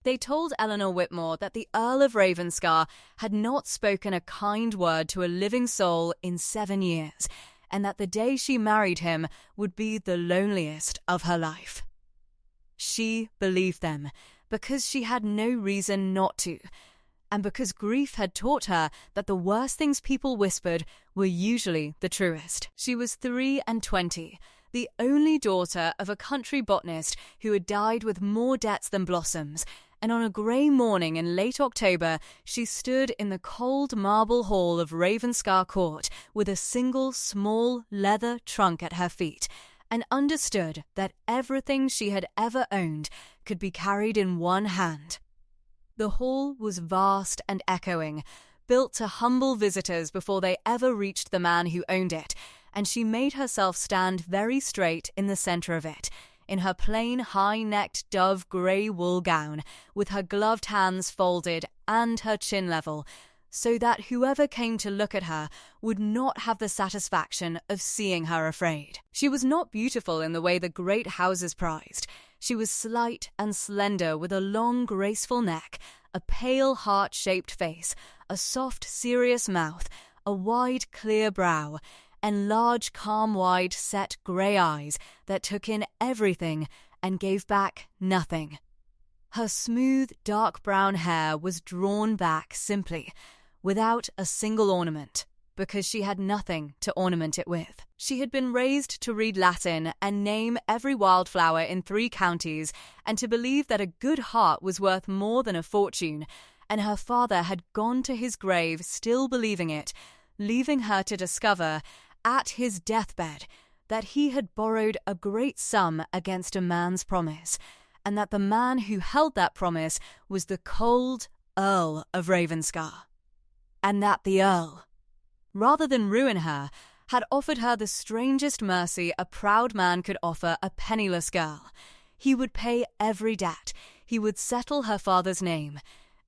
They told Eleanor Whitmore that the Earl of Ravenscar had not spoken a kind word to a living soul in 7 years, and that the day she married him would be the loneliest of her life. She believed them because she had no reason not to, and because grief had taught her that the worst things people whispered were usually the truest. She was 23, the only daughter of a country botanist who had died with more debts than blossoms, and on a grey morning in late October she stood in the cold marble hall of Ravenscar Court with a single small leather trunk at her feet, and understood that everything she had ever owned could be carried in one hand. The hall was vast and echoing, built to humble visitors before they ever reached the man who owned it, and she made herself stand very straight in the centre of it, in her plain high-necked dove grey wool gown, with her gloved hands folded and her chin level, so that whoever came to look at her would not have the satisfaction of seeing her afraid. She was not beautiful in the way the great houses prized. She was slight and slender, with a long, graceful neck, a pale, heart-shaped face, a soft, serious mouth, a wide, clear brow, and large, calm, wide-set grey eyes that took in everything and gave back nothing. Her smooth, dark brown hair was drawn back simply, without a single ornament, because she had nothing to ornament it with. She had been raised to read Latin and name every wildflower in 3 counties, and to believe that a good heart was worth more than a fortune, and her father had gone to his grave still believing it, leaving her to discover, at his deathbed, that he had borrowed a great sum against a man's promise, and that the man who held that promise was the cold Earl of Ravenscar. And that the Earl, rather than ruin her, had offered her the strangest mercy a proud man could offer a penniless girl. He would pay every debt, he would settle her father's name,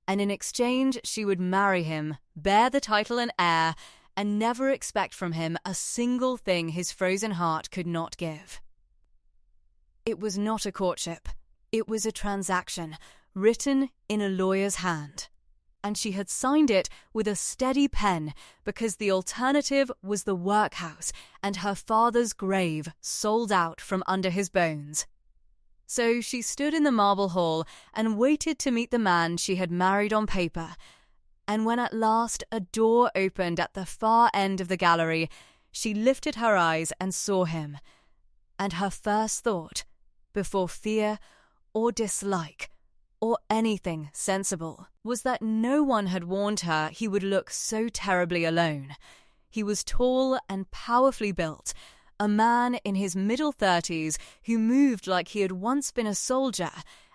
and in exchange she would marry him, bear the title and heir, and never expect from him a single thing his frozen heart could not give. It was not a courtship. It was a transaction, written in a lawyer's hand. And she had signed it with a steady pen because the alternative was the workhouse and her father's grave sold out from under his bones. So she stood in the marble hall and waited to meet the man she had married on paper, and when at last a door opened at the far end of the gallery, she lifted her eyes and saw him, and her first thought, before fear or dislike, or anything sensible, was that no one had warned her he would look so terribly alone. He was tall and powerfully built, a man in his middle 30s who moved like he had once been a soldier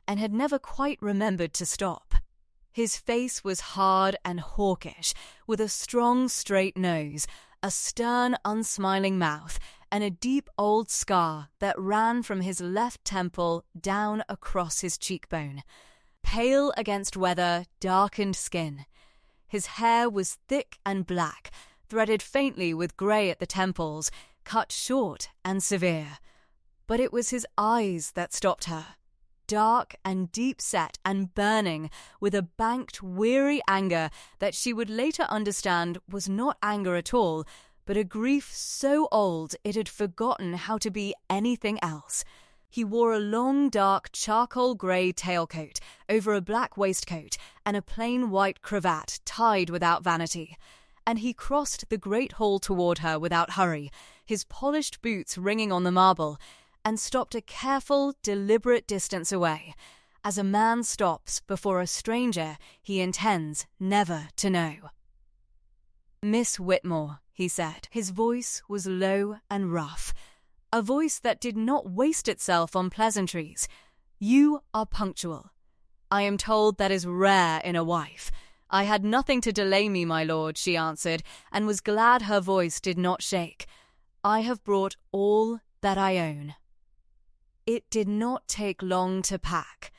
and had never quite remembered to stop. His face was hard and hawkish, with a strong, straight nose, a stern, unsmiling mouth, and a deep old scar that ran from his left temple down across his cheekbone. Pale against weather, darkened skin. His hair was thick and black, threaded faintly with grey at the temples, cut short and severe. But it was his eyes that stopped her, dark and deep-set and burning with a banked, weary anger that she would later understand was not anger at all, but a grief so old it had forgotten how to be anything else. He wore a long, dark, charcoal grey tailcoat over a black waistcoat and a plain white cravat tied without vanity, and he crossed the great hall toward her without hurry, his polished boots ringing on the marble, and stopped a careful, deliberate distance away, as a man stops before a stranger he intends never to know. "Miss Whitmore," he said. His voice was low and rough, a voice that did not waste itself on pleasantries. "You are punctual. I am told that is rare in a wife." "I had nothing to delay me, my lord," she answered, and was glad her voice did not shake. "I have brought all that I own." It did not take long to pack.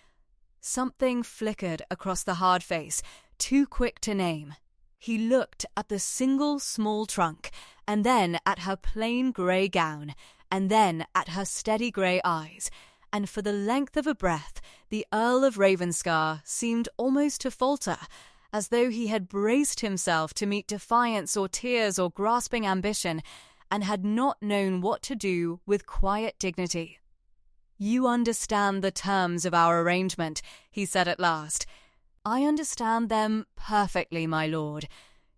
Something flickered across the hard face, too quick to name. He looked at the single small trunk, and then at her plain grey gown, and then at her steady grey eyes, and for the length of a breath the Earl of Ravenscar seemed almost to falter, as though he had braced himself to meet defiance or tears or grasping ambition, and had not known what to do with quiet dignity. "You understand the terms of our arrangement," he said at last. "I understand them perfectly, my lord.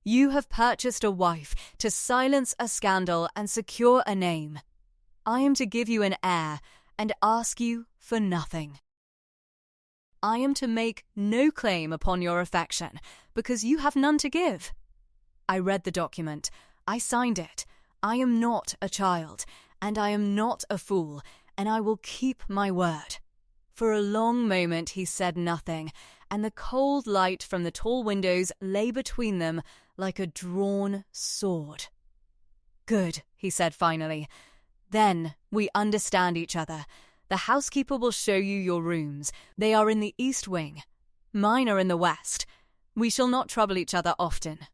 You have purchased a wife to silence a scandal and secure a name. I am to give you an heir and ask you for nothing. I am to make no claim upon your affection, because you have none to give." I read the document. I signed it. I am not a child, and I am not a fool, and I will keep my word. For a long moment he said nothing, and the cold light from the tall windows lay between them like a drawn sword. "Good," he said finally. "Then we understand each other. The housekeeper will show you your rooms. They are in the east wing. Mine are in the west. We shall not trouble each other often."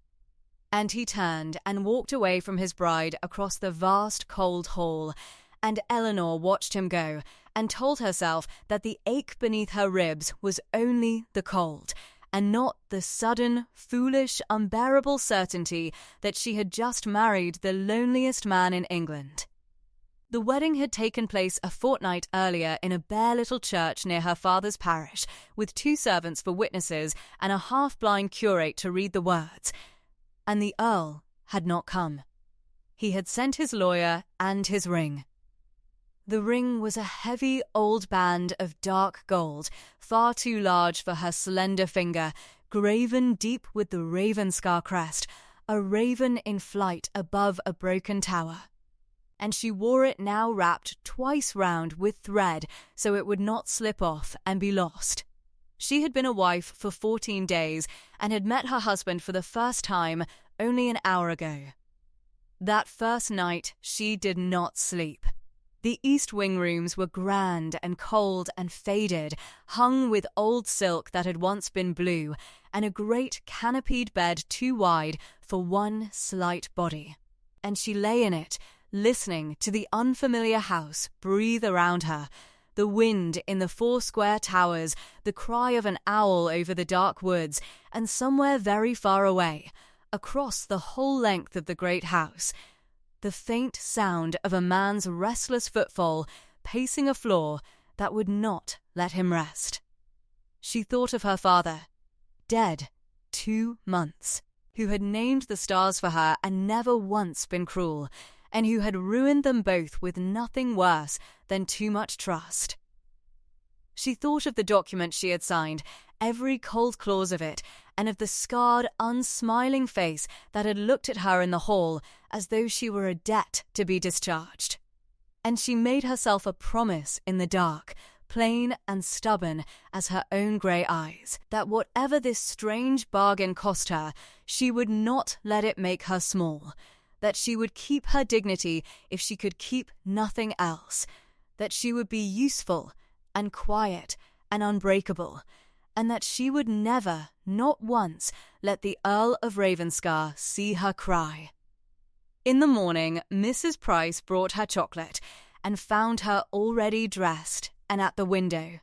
And he turned and walked away from his bride across the vast cold hall, and Eleanor watched him go and told herself that the ache beneath her ribs was only the cold, and not the sudden, foolish, unbearable certainty that she had just married the loneliest man in England. The wedding had taken place a fortnight earlier in a bare little church near her father's parish, with 2 servants for witnesses and a half-blind curate to read the words. And the Earl had not come. He had sent his lawyer and his ring. The ring was a heavy old band of dark gold, far too large for her slender finger, graven deep with the Ravenscar crest, a raven in flight above a broken tower. And she wore it now wrapped twice round with thread so it would not slip off and be lost. She had been a wife for 14 days and had met her husband for the first time only an hour ago. That first night she did not sleep. The East Wing rooms were grand and cold and faded, hung with old silk that had once been blue, and a great canopied bed too wide for one slight body. And she lay in it, listening to the unfamiliar house breathe around her, the wind in the 4 square towers, the cry of an owl over the dark woods, and somewhere very far away, across the whole length of the great house, the faint sound of a man's restless footfall pacing a floor that would not let him rest. She thought of her father, dead 2 months, who had named the stars for her and never once been cruel, and who had ruined them both with nothing worse than too much trust. She thought of the document she had signed, every cold clause of it, and of the scarred, unsmiling face that had looked at her in the hall as though she were a debt to be discharged. And she made herself a promise in the dark, plain and stubborn as her own grey eyes, that whatever this strange bargain cost her, she would not let it make her small, that she would keep her dignity if she could keep nothing else, that she would be useful and quiet and unbreakable, and that she would never, not once, let the Earl of Ravenscar see her cry. In the morning, Mrs. Price brought her chocolate and found her already dressed and at the window,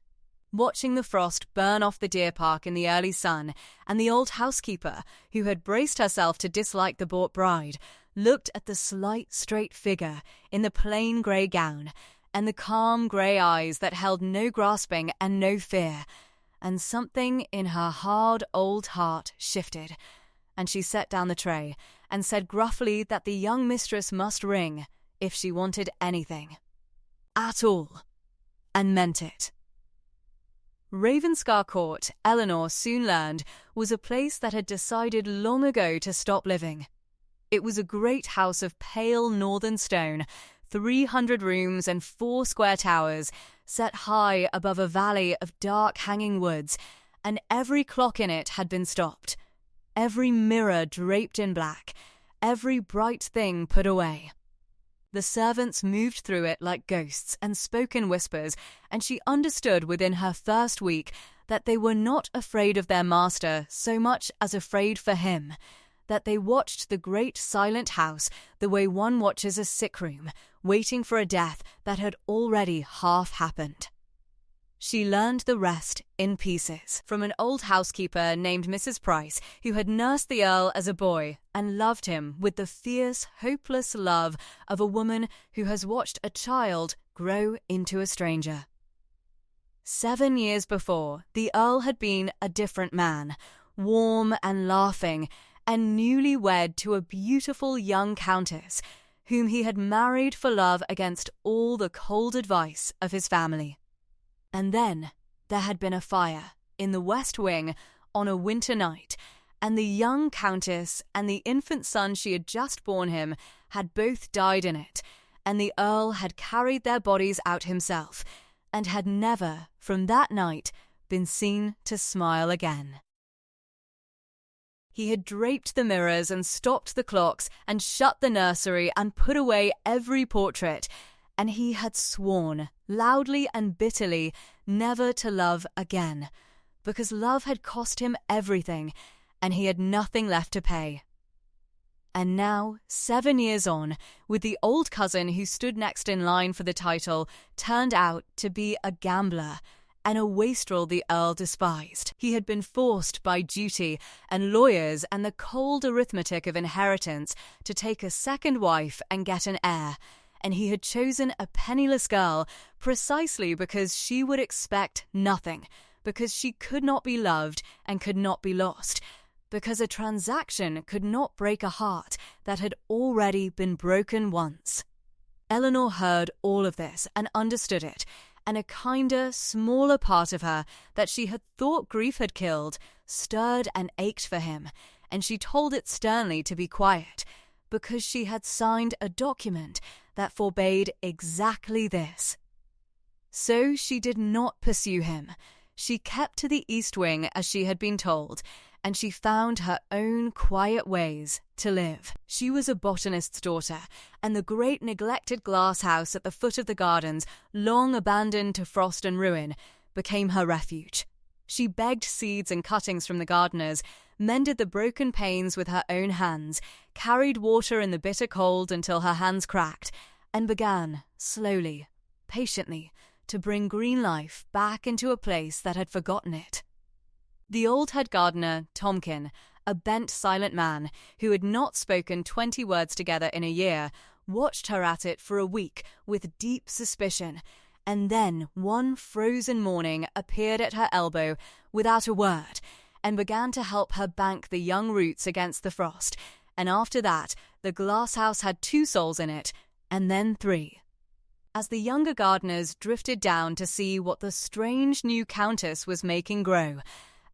watching the frost burn off the deer park in the early sun, and the old housekeeper, who had braced herself to dislike the bought bride, looked at the slight, straight figure in the plain grey gown, and the calm grey eyes that held no grasping and no fear, and something in her hard old heart shifted, and she set down the tray and said gruffly that the young mistress must ring if she wanted anything. At all. And meant it. Ravenscar Court, Eleanor soon learned, was a place that had decided long ago to stop living. It was a great house of pale northern stone, 300 rooms and 4 square towers, set high above a valley of dark hanging woods, and every clock in it had been stopped, every mirror draped in black, every bright thing put away. The servants moved through it like ghosts and spoke in whispers, and she understood within her first week that they were not afraid of their master so much as afraid for him, that they watched the great silent house the way one watches a sick room, waiting for a death that had already half happened. She learned the rest in pieces from an old housekeeper named Mrs. Price, who had nursed the Earl as a boy and loved him with the fierce, hopeless love of a woman who has watched a child grow into a stranger. 7 years before, the Earl had been a different man, warm and laughing, and newly wed to a beautiful young countess, whom he had married for love against all the cold advice of his family. And then there had been a fire in the West Wing on a winter night, and the young countess and the infant son she had just borne him had both died in it, and the Earl had carried their bodies out himself, and had never, from that night, been seen to smile again. He had draped the mirrors and stopped the clocks and shut the nursery and put away every portrait, and he had sworn, loudly and bitterly, never to love again, because love had cost him everything, and he had nothing left to pay. And now, 7 years on, with the old cousin who stood next in line for the title, turned out to be a gambler, and a wastrel the Earl despised. He had been forced by duty and lawyers and the cold arithmetic of inheritance to take a second wife and get an heir, and he had chosen a penniless girl precisely because she would expect nothing, because she could not be loved and could not be lost, because a transaction could not break a heart that had already been broken once. Eleanor heard all of this and understood it, and a kinder, smaller part of her that she had thought grief had killed stirred and ached for him, and she told it sternly to be quiet, because she had signed a document that forbade exactly this. So she did not pursue him. She kept to the East Wing as she had been told, and she found her own quiet ways to live. She was a botanist's daughter, and the great neglected glass house at the foot of the gardens, long abandoned to frost and ruin, became her refuge. She begged seeds and cuttings from the gardeners, mended the broken panes with her own hands, carried water in the bitter cold until her hands cracked, and began, slowly, patiently, to bring green life back into a place that had forgotten it. The old head gardener, Tomkin, a bent, silent man who had not spoken 20 words together in a year, watched her at it for a week with deep suspicion, and then one frozen morning appeared at her elbow without a word, and began to help her bank the young roots against the frost, and after that the glasshouse had 2 souls in it, and then 3. As the younger gardeners drifted down to see what the strange new countess was making grow,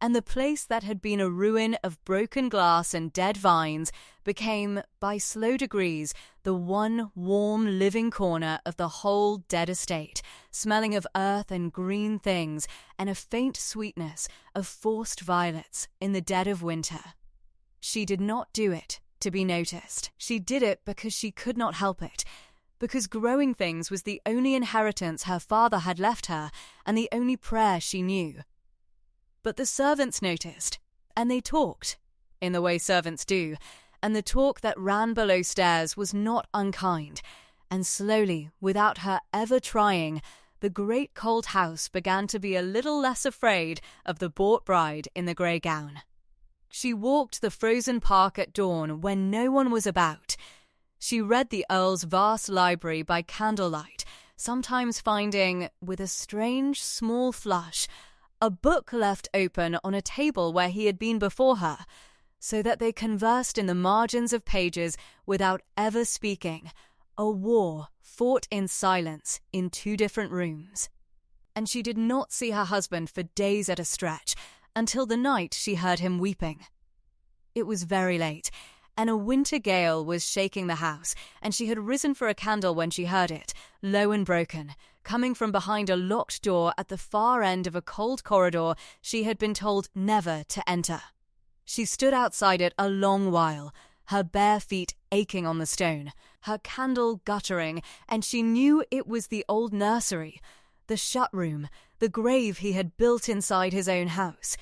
and the place that had been a ruin of broken glass and dead vines became, by slow degrees, the one warm, living corner of the whole dead estate, smelling of earth and green things, and a faint sweetness of forced violets in the dead of winter. She did not do it to be noticed. She did it because she could not help it, because growing things was the only inheritance her father had left her and the only prayer she knew. But the servants noticed, and they talked, in the way servants do, and the talk that ran below stairs was not unkind, and slowly, without her ever trying, the great cold house began to be a little less afraid of the bought bride in the grey gown. She walked the frozen park at dawn when no one was about. She read the Earl's vast library by candlelight, sometimes finding, with a strange small flush, a book left open on a table where he had been before her, so that they conversed in the margins of pages without ever speaking, a war fought in silence in 2 different rooms. And she did not see her husband for days at a stretch, until the night she heard him weeping. It was very late, and a winter gale was shaking the house, and she had risen for a candle when she heard it, low and broken, coming from behind a locked door at the far end of a cold corridor she had been told never to enter. She stood outside it a long while, her bare feet aching on the stone, her candle guttering, and she knew it was the old nursery, the shut room, the grave he had built inside his own house.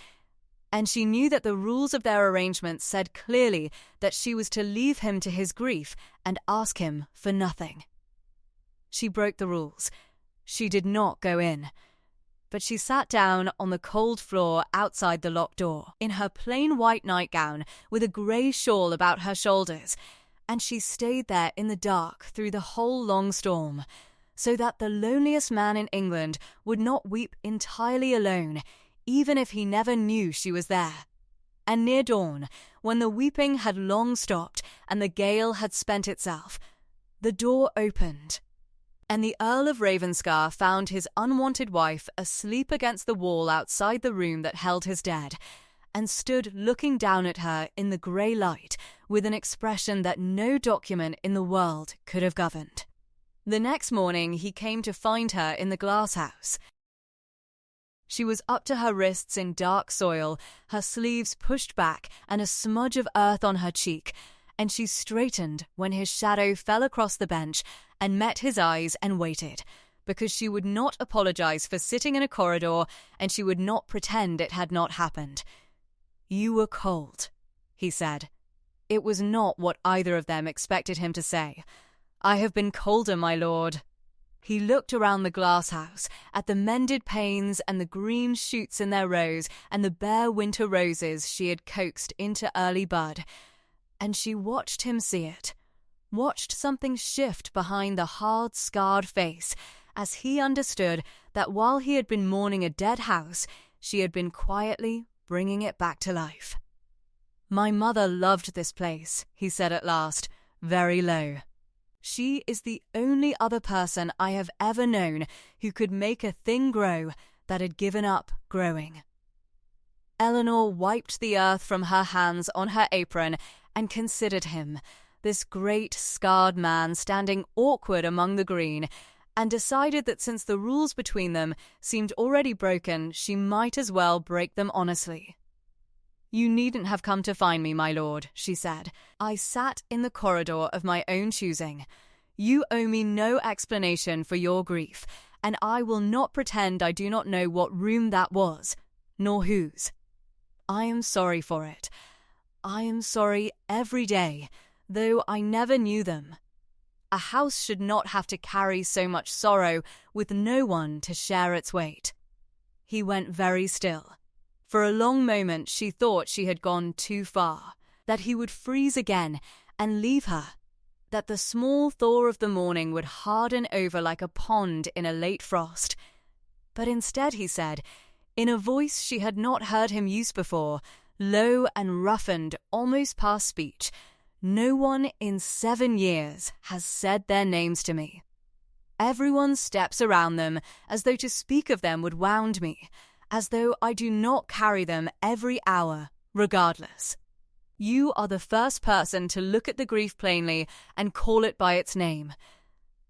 And she knew that the rules of their arrangement said clearly that she was to leave him to his grief and ask him for nothing. She broke the rules. She did not go in. but she sat down on the cold floor outside the locked door, in her plain white nightgown with a grey shawl about her shoulders, and she stayed there in the dark through the whole long storm, so that the loneliest man in England would not weep entirely alone, even if he never knew she was there. And near dawn, when the weeping had long stopped and the gale had spent itself, the door opened, and the Earl of Ravenscar found his unwanted wife asleep against the wall outside the room that held his dead, and stood looking down at her in the grey light with an expression that no document in the world could have governed. The next morning he came to find her in the glass house. She was up to her wrists in dark soil, her sleeves pushed back and a smudge of earth on her cheek, and she straightened when his shadow fell across the bench and met his eyes and waited, because she would not apologize for sitting in a corridor and she would not pretend it had not happened. "You were cold," he said. It was not what either of them expected him to say. "I have been colder, my lord." He looked around the glass house, at the mended panes and the green shoots in their rows and the bare winter roses she had coaxed into early bud, and she watched him see it, watched something shift behind the hard, scarred face, as he understood that while he had been mourning a dead house, she had been quietly bringing it back to life. "My mother loved this place," he said at last, very low. "She is the only other person I have ever known who could make a thing grow that had given up growing." Eleanor wiped the earth from her hands on her apron and considered him, this great scarred man standing awkward among the green, and decided that since the rules between them seemed already broken, she might as well break them honestly. "You needn't have come to find me, my lord," she said. "I sat in the corridor of my own choosing. You owe me no explanation for your grief, and I will not pretend I do not know what room that was, nor whose. I am sorry for it. I am sorry every day, though I never knew them. A house should not have to carry so much sorrow with no one to share its weight." He went very still. For a long moment she thought she had gone too far, that he would freeze again and leave her, that the small thaw of the morning would harden over like a pond in a late frost. But instead he said, in a voice she had not heard him use before, low and roughened almost past speech, "No one in 7 years has said their names to me. Everyone steps around them as though to speak of them would wound me, as though I do not carry them every hour, regardless. You are the first person to look at the grief plainly and call it by its name."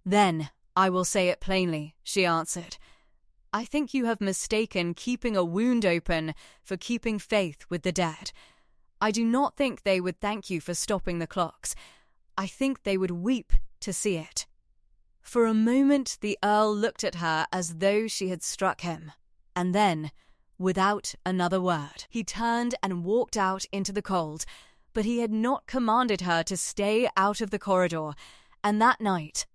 "Then I will say it plainly," she answered. "I think you have mistaken keeping a wound open for keeping faith with the dead. I do not think they would thank you for stopping the clocks. I think they would weep to see it." For a moment the Earl looked at her as though she had struck him. And then, without another word, he turned and walked out into the cold, but he had not commanded her to stay out of the corridor, and that night,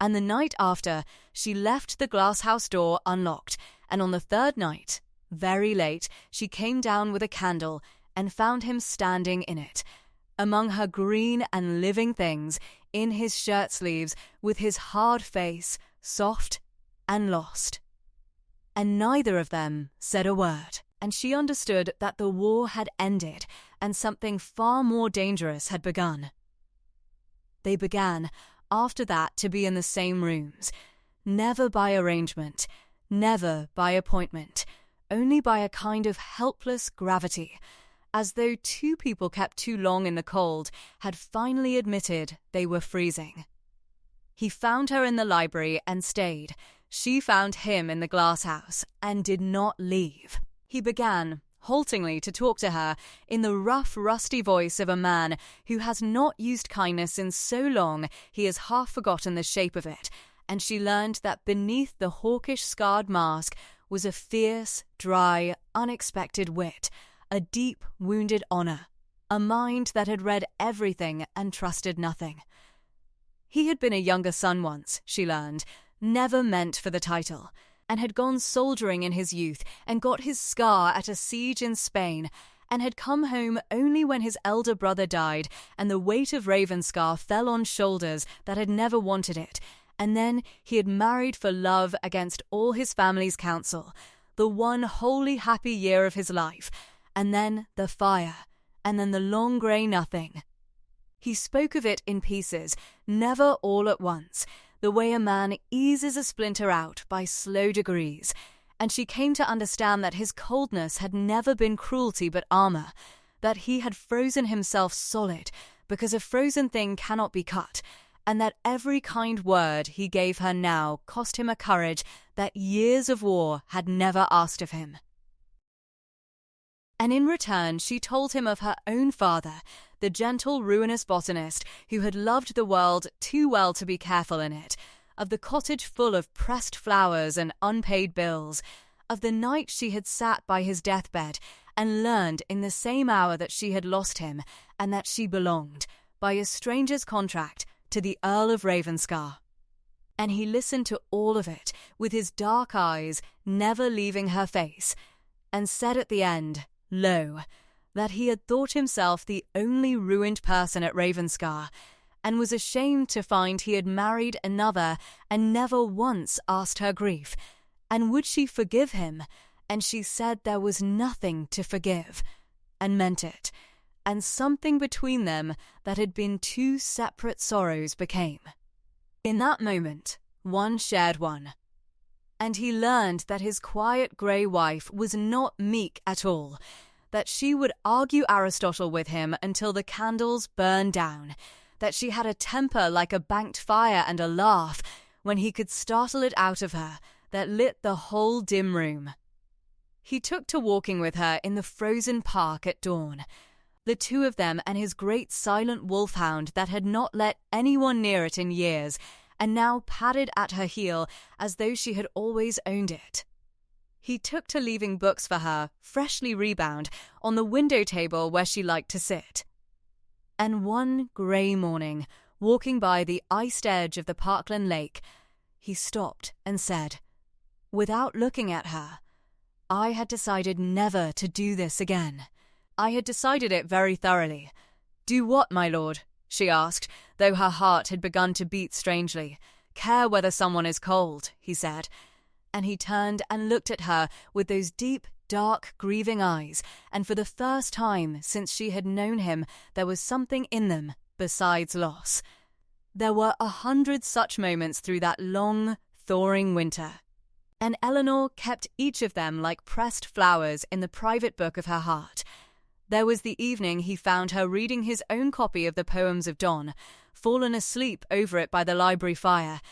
and the night after, she left the glass-house door unlocked, and on the third night, very late, she came down with a candle and found him standing in it, among her green and living things, in his shirt-sleeves, with his hard face, soft and lost. And neither of them said a word, and she understood that the war had ended and something far more dangerous had begun. They began, after that, to be in the same rooms, never by arrangement, never by appointment, only by a kind of helpless gravity, as though two people kept too long in the cold had finally admitted they were freezing. He found her in the library and stayed. She found him in the glass-house and did not leave. He began, haltingly, to talk to her in the rough, rusty voice of a man who has not used kindness in so long he has half forgotten the shape of it, and she learned that beneath the hawkish, scarred mask was a fierce, dry, unexpected wit, a deep, wounded honour, a mind that had read everything and trusted nothing. He had been a younger son once, she learned, never meant for the title, and had gone soldiering in his youth and got his scar at a siege in Spain, and had come home only when his elder brother died, and the weight of Ravenscar fell on shoulders that had never wanted it, and then he had married for love against all his family's counsel, the one wholly happy year of his life, and then the fire, and then the long grey nothing. He spoke of it in pieces, never all at once, the way a man eases a splinter out by slow degrees, and she came to understand that his coldness had never been cruelty but armour, that he had frozen himself solid, because a frozen thing cannot be cut, and that every kind word he gave her now cost him a courage that years of war had never asked of him. And in return she told him of her own father, the gentle, ruinous botanist who had loved the world too well to be careful in it, of the cottage full of pressed flowers and unpaid bills, of the night she had sat by his deathbed and learned in the same hour that she had lost him and that she belonged, by a stranger's contract, to the Earl of Ravenscar. And he listened to all of it with his dark eyes never leaving her face, and said at the end, low, that he had thought himself the only ruined person at Ravenscar, and was ashamed to find he had married another and never once asked her grief, and would she forgive him, and she said there was nothing to forgive, and meant it, and something between them that had been two separate sorrows became. In that moment, one shared one, and he learned that his quiet grey wife was not meek at all, that she would argue Aristotle with him until the candles burned down, that she had a temper like a banked fire and a laugh, when he could startle it out of her, that lit the whole dim room. He took to walking with her in the frozen park at dawn, the two of them and his great silent wolfhound that had not let anyone near it in years, and now padded at her heel as though she had always owned it. He took to leaving books for her, freshly rebound, on the window table where she liked to sit. And one grey morning, walking by the iced edge of the Parkland Lake, he stopped and said, without looking at her, I had decided never to do this again. I had decided it very thoroughly. Do what, my lord? She asked, though her heart had begun to beat strangely. Care whether someone is cold, he said. And he turned and looked at her with those deep, dark, grieving eyes, and for the first time since she had known him there was something in them besides loss. There were 100 such moments through that long, thawing winter, and Eleanor kept each of them like pressed flowers in the private book of her heart. There was the evening he found her reading his own copy of the Poems of Donne, fallen asleep over it by the library fire,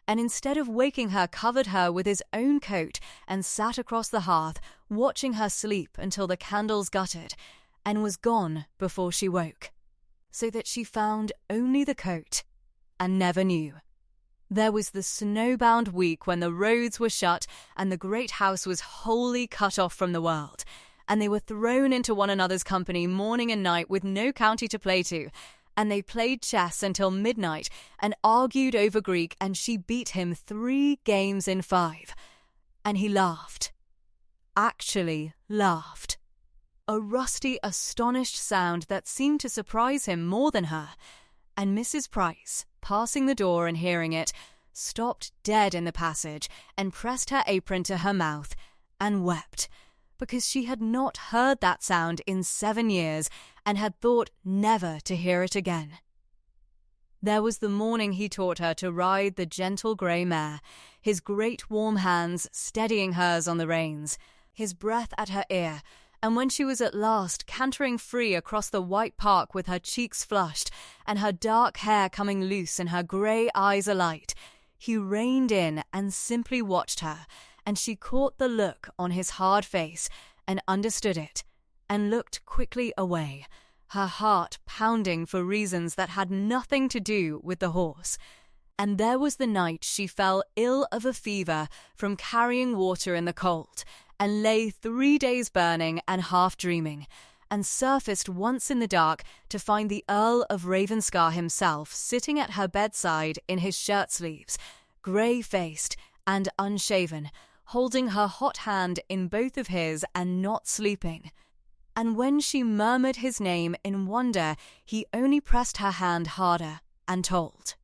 and instead of waking her covered her with his own coat and sat across the hearth watching her sleep until the candles guttered, and was gone before she woke, so that she found only the coat and never knew. There was the snowbound week when the roads were shut and the great house was wholly cut off from the world, and they were thrown into one another's company morning and night with no county to play to, and they played chess until midnight and argued over Greek, and she beat him 3 games in 5. And he laughed. Actually laughed. A rusty, astonished sound that seemed to surprise him more than her, and Mrs. Price, passing the door and hearing it, stopped dead in the passage and pressed her apron to her mouth and wept, because she had not heard that sound in 7 years and had thought never to hear it again. There was the morning he taught her to ride the gentle grey mare, his great warm hands steadying hers on the reins, his breath at her ear, and when she was at last cantering free across the white park with her cheeks flushed and her dark hair coming loose and her grey eyes alight, he reined in and simply watched her, and she caught the look on his hard face and understood it, and looked quickly away, her heart pounding for reasons that had nothing to do with the horse. And there was the night she fell ill of a fever from carrying water in the cold, and lay 3 days burning and half dreaming, and surfaced once in the dark to find the Earl of Ravenscar himself sitting at her bedside in his shirt-sleeves, grey-faced and unshaven, holding her hot hand in both of his and not sleeping. And when she murmured his name in wonder, he only pressed her hand harder and told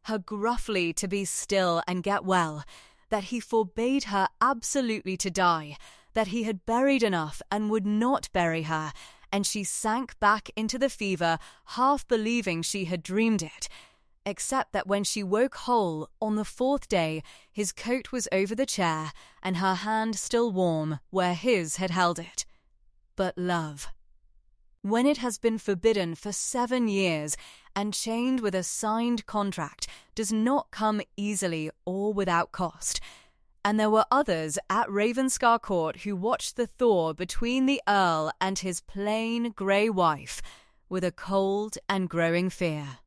her gruffly to be still and get well, that he forbade her absolutely to die, that he had buried enough and would not bury her, and she sank back into the fever, half believing she had dreamed it, except that when she woke whole on the fourth day, his coat was over the chair and her hand still warm where his had held it. But love, when it has been forbidden for 7 years and chained with a signed contract, does not come easily or without cost. And there were others at Ravenscar Court who watched the thaw between the Earl and his plain grey wife with a cold and growing fear.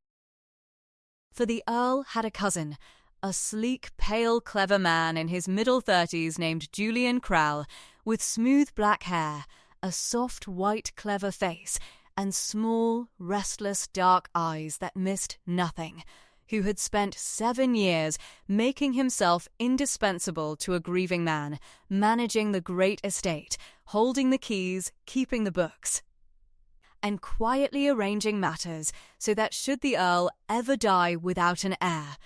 For the Earl had a cousin, a sleek, pale, clever man in his middle 30s named Julian Crowell, with smooth black hair, a soft, white, clever face, and small, restless, dark eyes that missed nothing, who had spent 7 years making himself indispensable to a grieving man, managing the great estate, holding the keys, keeping the books, and quietly arranging matters so that should the Earl ever die without an heir,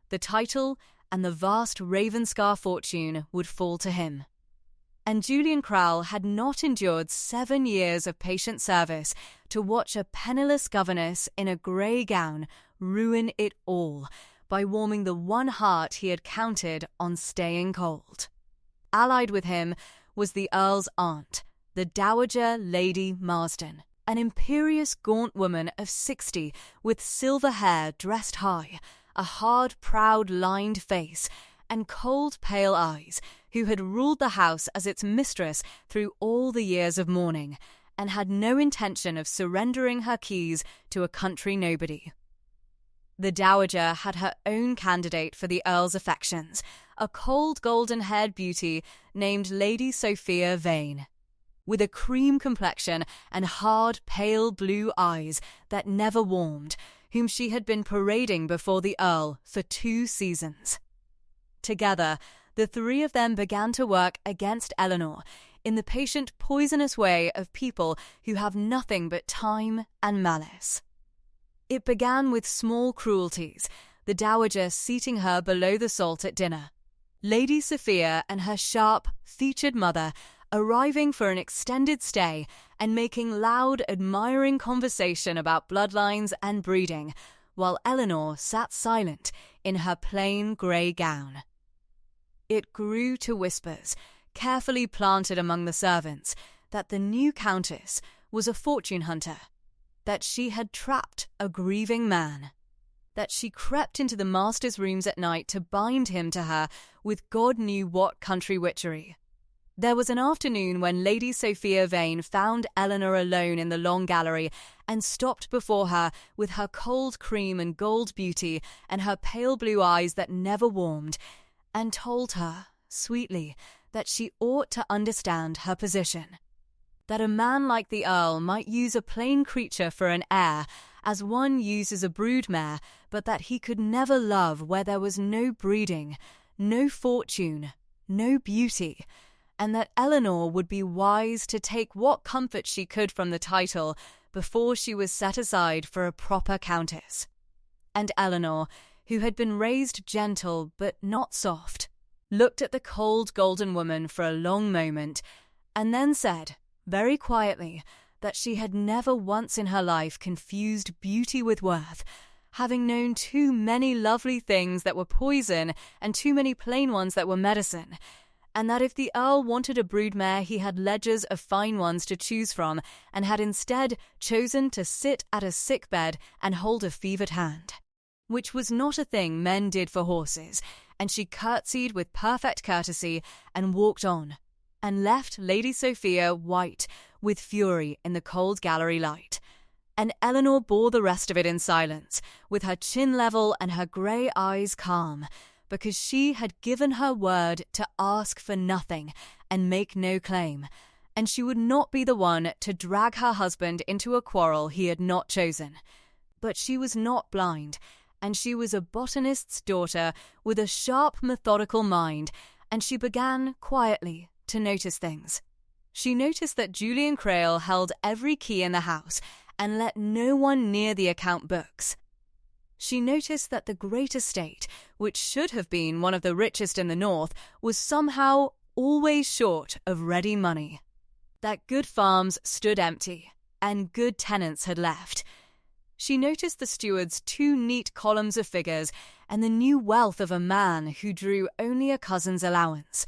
the title and the vast Ravenscar fortune would fall to him. And Julian Crowell had not endured 7 years of patient service to watch a penniless governess in a grey gown ruin it all by warming the one heart he had counted on staying cold. Allied with him was the Earl's aunt, the Dowager Lady Marsden, an imperious gaunt woman of 60 with silver hair dressed high, a hard, proud, lined face, and cold, pale eyes, who had ruled the house as its mistress through all the years of mourning, and had no intention of surrendering her keys to a country nobody. The Dowager had her own candidate for the Earl's affections, a cold golden-haired beauty named Lady Sophia Vane, with a cream complexion and hard, pale blue eyes that never warmed, whom she had been parading before the Earl for 2 seasons. Together, the 3 of them began to work against Eleanor in the patient, poisonous way of people who have nothing but time and malice. It began with small cruelties, the Dowager seating her below the salt at dinner, Lady Sophia and her sharp, featured mother arriving for an extended stay and making loud, admiring conversation about bloodlines and breeding, while Eleanor sat silent in her plain grey gown. It grew to whispers, carefully planted among the servants, that the new countess was a fortune hunter, that she had trapped a grieving man, that she crept into the master's rooms at night to bind him to her with God knew what country witchery. There was an afternoon when Lady Sophia Vane found Eleanor alone in the long gallery and stopped before her with her cold cream and gold beauty and her pale blue eyes that never warmed, and told her, sweetly, that she ought to understand her position, that a man like the Earl might use a plain creature for an heir, as one uses a brood mare, but that he could never love where there was no breeding, no fortune, no beauty, and that Eleanor would be wise to take what comfort she could from the title before she was set aside for a proper countess. And Eleanor, who had been raised gentle but not soft, looked at the cold golden woman for a long moment, and then said, very quietly, that she had never once in her life confused beauty with worth, having known too many lovely things that were poison and too many plain ones that were medicine, and that if the Earl wanted a broodmare he had ledgers of fine ones to choose from, and had instead chosen to sit at a sick bed and hold a fevered hand, which was not a thing men did for horses, and she curtsied with perfect courtesy and walked on, and left Lady Sophia white with fury in the cold gallery light. And Eleanor bore the rest of it in silence, with her chin level and her grey eyes calm, because she had given her word to ask for nothing and make no claim, and she would not be the one to drag her husband into a quarrel he had not chosen. But she was not blind, and she was a botanist's daughter with a sharp, methodical mind, and she began, quietly, to notice things. She noticed that Julian Crail held every key in the house and let no one near the account books. She noticed that the great estate, which should have been one of the richest in the north, was somehow always short of ready money. That good farms stood empty, and good tenants had left. She noticed the steward's 2 neat columns of figures and the new wealth of a man who drew only a cousin's allowance.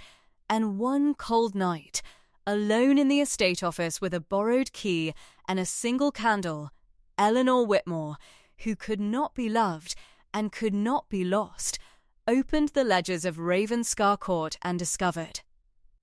And one cold night, alone in the estate office with a borrowed key and a single candle, Eleanor Whitmore, who could not be loved and could not be lost, opened the ledgers of Ravenscar Court and discovered,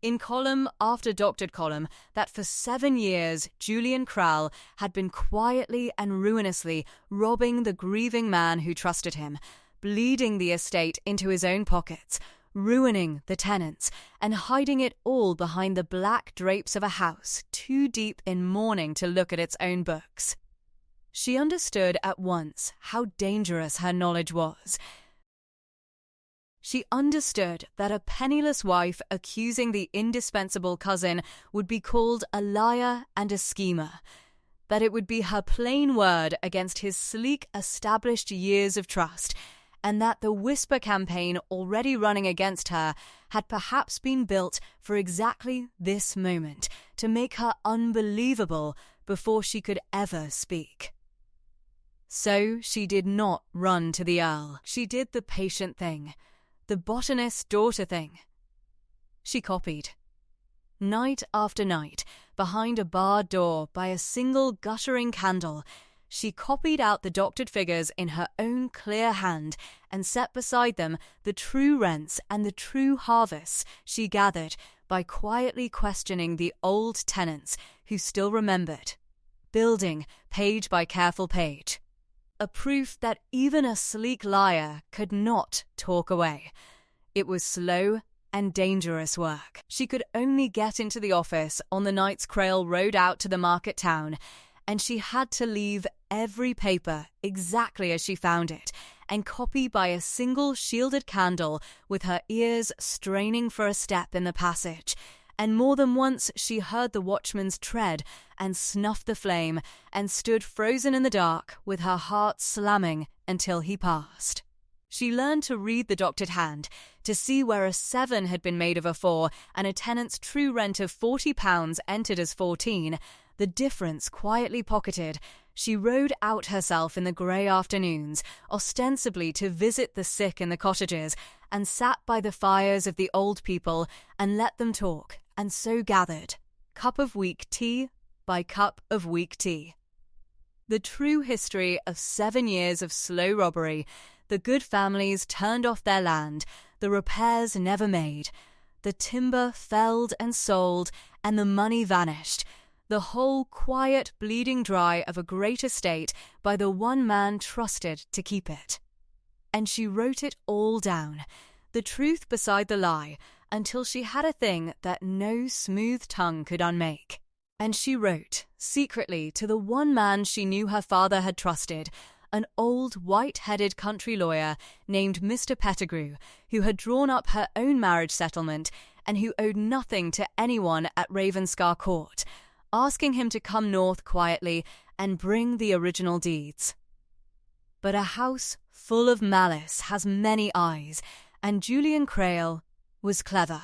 in column after doctored column, that for 7 years Julian Crail had been quietly and ruinously robbing the grieving man who trusted him, bleeding the estate into his own pockets, ruining the tenants, and hiding it all behind the black drapes of a house too deep in mourning to look at its own books. She understood at once how dangerous her knowledge was. She understood that a penniless wife accusing the indispensable cousin would be called a liar and a schemer, that it would be her plain word against his sleek, established years of trust, and that the whisper campaign already running against her had perhaps been built for exactly this moment, to make her unbelievable before she could ever speak. So she did not run to the Earl. She did the patient thing, the botanist's daughter thing. She copied. Night after night, behind a barred door by a single guttering candle, she copied out the doctored figures in her own clear hand and set beside them the true rents and the true harvests she gathered by quietly questioning the old tenants who still remembered, building page by careful page. A proof that even a sleek liar could not talk away. It was slow and dangerous work. She could only get into the office on the nights Crail rode out to the market town, and she had to leave every paper exactly as she found it, and copy by a single shielded candle with her ears straining for a step in the passage. And more than once she heard the watchman's tread and snuffed the flame and stood frozen in the dark with her heart slamming until he passed. She learned to read the doctored hand, to see where a 7 had been made of a 4 and a tenant's true rent of £40 entered as 14, the difference quietly pocketed. She rode out herself in the grey afternoons, ostensibly to visit the sick in the cottages, and sat by the fires of the old people and let them talk, and so gathered, cup of weak tea by cup of weak tea, the true history of 7 years of slow robbery, the good families turned off their land, the repairs never made, the timber felled and sold, and the money vanished, the whole quiet bleeding dry of a great estate by the one man trusted to keep it. And she wrote it all down, the truth beside the lie, until she had a thing that no smooth tongue could unmake. And she wrote, secretly, to the one man she knew her father had trusted, an old white-headed country lawyer named Mr. Pettigrew, who had drawn up her own marriage settlement and who owed nothing to anyone at Ravenscar Court, asking him to come north quietly and bring the original deeds. But a house full of malice has many eyes, and Julian Crail was clever,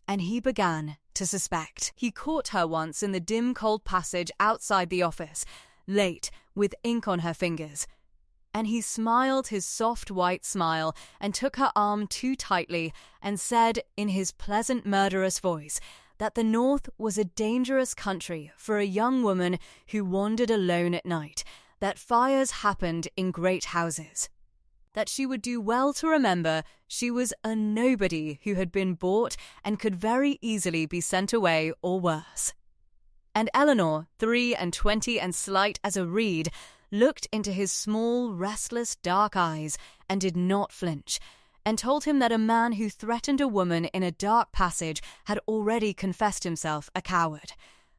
and he began to suspect. He caught her once in the dim cold passage outside the office, late, with ink on her fingers, and he smiled his soft white smile and took her arm too tightly and said in his pleasant murderous voice that the North was a dangerous country for a young woman who wandered alone at night, that fires happened in great houses, that she would do well to remember she was a nobody who had been bought and could very easily be sent away or worse. And Eleanor, 23 and slight as a reed, looked into his small, restless, dark eyes and did not flinch, and told him that a man who threatened a woman in a dark passage had already confessed himself a coward,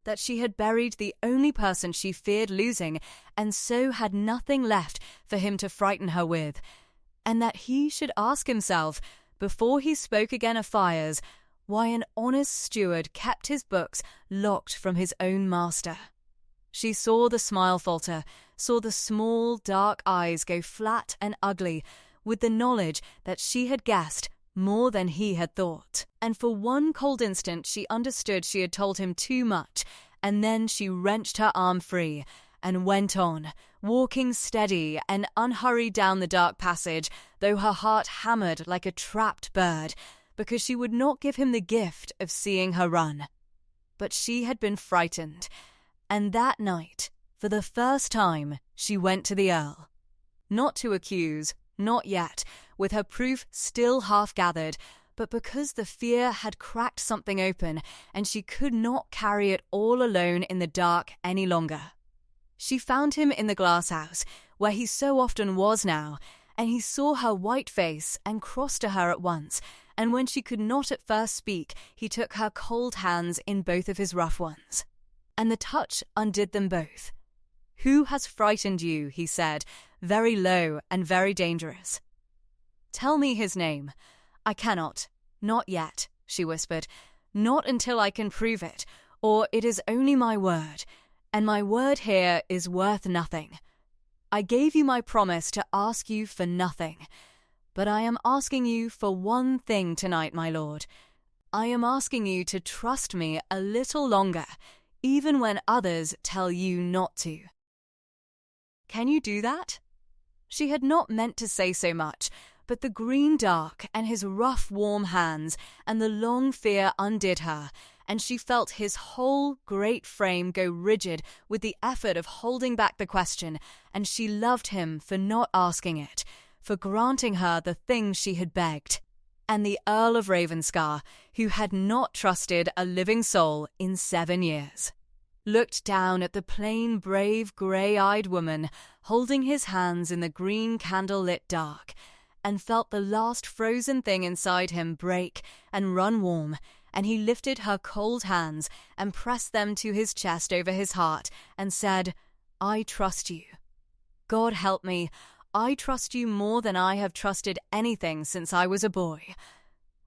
that she had buried the only person she feared losing, and so had nothing left for him to frighten her with, and that he should ask himself, Before he spoke again of fires, why an honest steward kept his books locked from his own master. She saw the smile falter, saw the small, dark eyes go flat and ugly, with the knowledge that she had guessed more than he had thought. And for one cold instant she understood she had told him too much, and then she wrenched her arm free and went on, walking steady and unhurried down the dark passage, though her heart hammered like a trapped bird, because she would not give him the gift of seeing her run. But she had been frightened, and that night, for the first time, she went to the Earl. Not to accuse, not yet, with her proof still half gathered, but because the fear had cracked something open and she could not carry it all alone in the dark any longer. She found him in the glass house, where he so often was now, and he saw her white face and crossed to her at once, and when she could not at first speak, he took her cold hands in both of his rough ones. And the touch undid them both. "Who has frightened you?" he said, very low and very dangerous. "Tell me his name." "I cannot. Not yet," she whispered. "Not until I can prove it, or it is only my word, and my word here is worth nothing. I gave you my promise to ask you for nothing, but I am asking you for one thing tonight, my lord. I am asking you to trust me a little longer, even when others tell you not to." "Can you do that?" She had not meant to say so much, but the green dark and his rough warm hands and the long fear undid her, and she felt his whole great frame go rigid with the effort of holding back the question, and she loved him for not asking it, for granting her the thing she had begged. And the Earl of Ravenscar, who had not trusted a living soul in 7 years, looked down at the plain, brave, grey-eyed woman holding his hands in the green candle-lit dark, and felt the last frozen thing inside him break and run warm, and he lifted her cold hands and pressed them to his chest over his heart and said, "I trust you. God help me, I trust you more than I have trusted anything since I was a boy.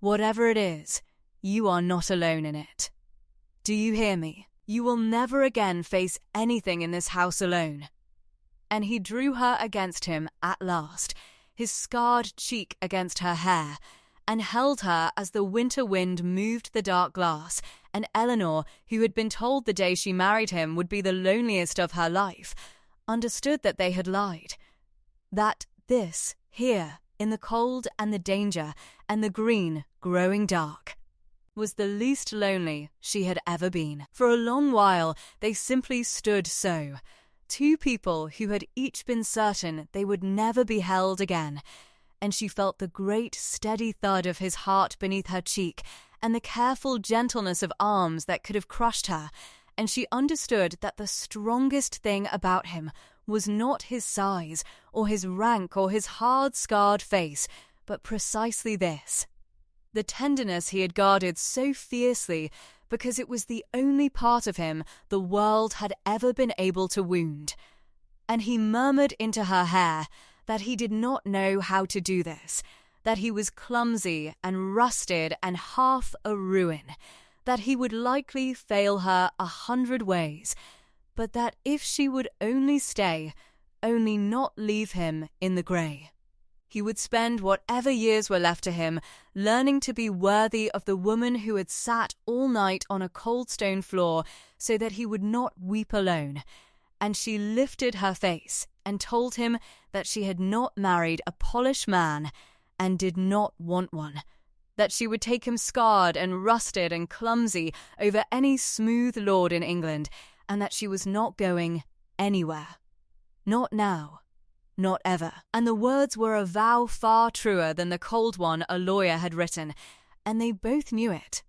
Whatever it is, you are not alone in it. Do you hear me? You will never again face anything in this house alone." And he drew her against him at last, his scarred cheek against her hair, and held her as the winter wind moved the dark glass, and Eleanor, who had been told the day she married him would be the loneliest of her life, understood that they had lied. That this, here, in the cold and the danger and the green growing dark, was the least lonely she had ever been. For a long while they simply stood so, two people who had each been certain they would never be held again, and she felt the great steady thud of his heart beneath her cheek and the careful gentleness of arms that could have crushed her, and she understood that the strongest thing about him was not his size or his rank or his hard scarred face, but precisely this: the tenderness he had guarded so fiercely because it was the only part of him the world had ever been able to wound. And he murmured into her hair that he did not know how to do this, that he was clumsy and rusted and half a ruin, that he would likely fail her 100 ways, but that if she would only stay, only not leave him in the grey, he would spend whatever years were left to him learning to be worthy of the woman who had sat all night on a cold stone floor so that he would not weep alone. And she lifted her face and told him that she had not married a polished man and did not want one, that she would take him scarred and rusted and clumsy over any smooth lord in England, and that she was not going anywhere. Not now. Not ever. And the words were a vow far truer than the cold one a lawyer had written, and they both knew it.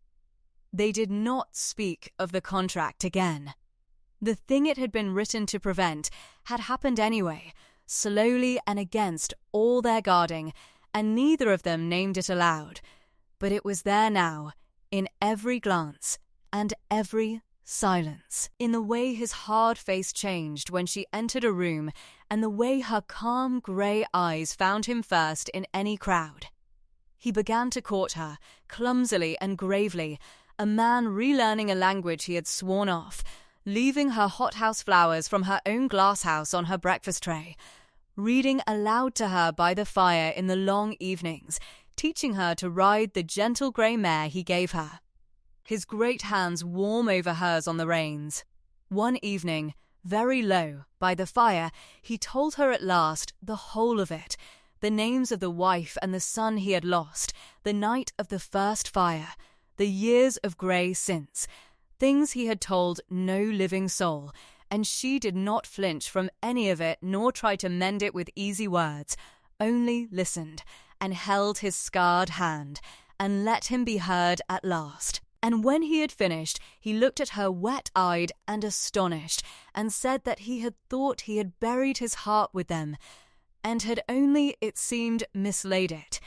They did not speak of the contract again. The thing it had been written to prevent had happened anyway, slowly and against all their guarding, and neither of them named it aloud. But it was there now, in every glance and every silence, in the way his hard face changed when she entered a room, and the way her calm grey eyes found him first in any crowd. He began to court her, clumsily and gravely, a man relearning a language he had sworn off, leaving her hothouse flowers from her own glasshouse on her breakfast tray, reading aloud to her by the fire in the long evenings, teaching her to ride the gentle grey mare he gave her. His great hands warm over hers on the reins. One evening, very low, by the fire, he told her at last the whole of it, the names of the wife and the son he had lost, the night of the first fire, the years of grey since, things he had told no living soul, and she did not flinch from any of it nor try to mend it with easy words, only listened, and held his scarred hand, and let him be heard at last. And when he had finished, he looked at her wet-eyed and astonished, and said that he had thought he had buried his heart with them, and had only, it seemed, mislaid it,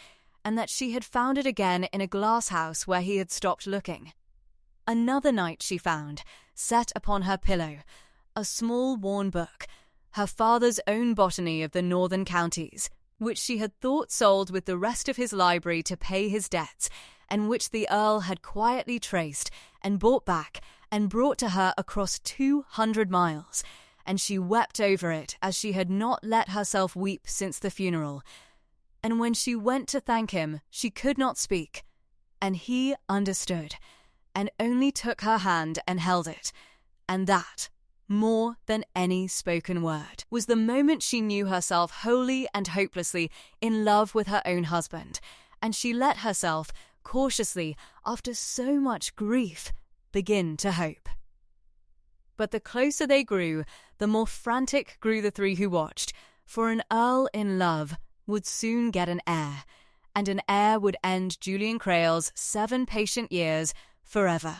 and that she had found it again in a glass-house where he had stopped looking. Another night she found, set upon her pillow, a small worn book, her father's own botany of the northern counties, which she had thought sold with the rest of his library to pay his debts, and which the Earl had quietly traced and bought back and brought to her across 200 miles, and she wept over it as she had not let herself weep since the funeral. And when she went to thank him, she could not speak, and he understood, and only took her hand and held it, and that, more than any spoken word, was the moment she knew herself wholly and hopelessly in love with her own husband, and she let herself, cautiously, after so much grief, begin to hope. But the closer they grew, the more frantic grew the three who watched, for an Earl in love would soon get an heir, and an heir would end Julian Crail's 7 patient years forever.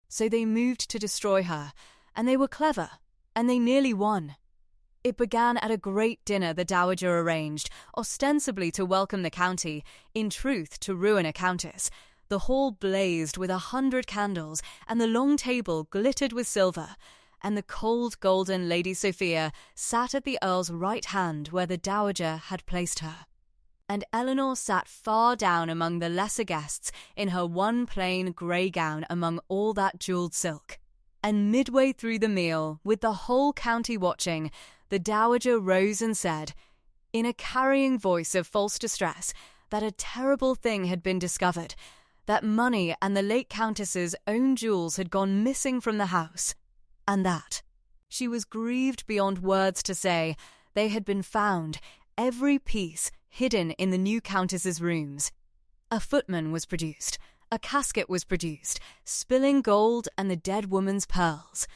So they moved to destroy her, and they were clever, and they nearly won. It began at a great dinner the dowager arranged, ostensibly to welcome the county, in truth to ruin a countess. The hall blazed with 100 candles, and the long table glittered with silver, and the cold golden Lady Sophia sat at the Earl's right hand where the dowager had placed her. And Eleanor sat far down among the lesser guests in her one plain grey gown among all that jewelled silk. And midway through the meal, with the whole county watching, the dowager rose and said, in a carrying voice of false distress, that a terrible thing had been discovered, that money and the late countess's own jewels had gone missing from the house, and that, she was grieved beyond words to say, they had been found, every piece, hidden in the new countess's rooms. A footman was produced, a casket was produced, spilling gold and the dead woman's pearls.